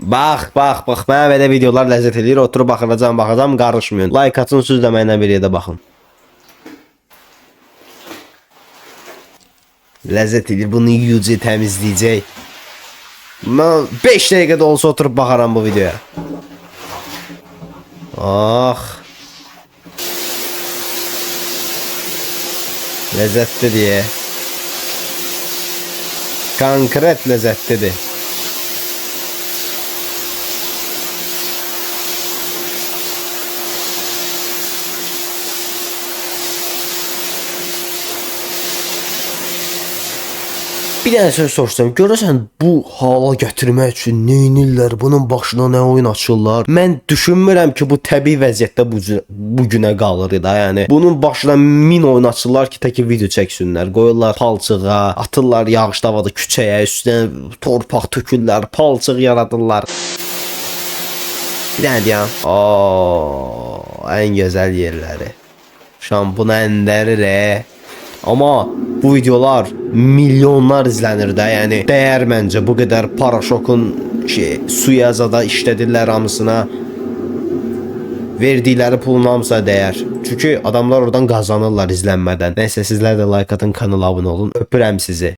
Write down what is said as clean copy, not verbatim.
Bax, mənə belə videolar ləzzət eləyir. Oturub baxacam, qarışmayın. Like atın, siz də mənlə bir yerdə baxın. Ləzzət eləyir, bunu yuyucu təmizləyəcək. Mən 5 dəqiqədə olsa oturub baxaram bu videoya. Ləzzətlidir. Konkret ləzzətlidir. Bir dənə söz soruşsam, görəsən bu hala gətirmək üçün nə edirlər? Bunun başına nə oyun açırlar? Mən düşünmürəm ki, bu təbii vəziyyətdə bu günə qalır da. Yəni bunun başına min oyun açırlar ki, tək video çəksinlər. Qoyurlar palçığa, atırlar yağışlı havada küçəyə, üstünə torpaq tökürlər, palçıq yaradırlar. Bir dənə deyəm. Ən gözəl yerləri. Şampun əndərir. Amma bu videolar milyonlar izlənir də, yəni dəyər məncə bu qədər paraşokun suyazada işlədirlər hamısına. Verdikləri pulun hamısı dəyər. Çünki adamlar oradan qazanırlar izlənmədən. Nəysə sizlər də like atın, kanala abunə olun. Öpürəm sizi.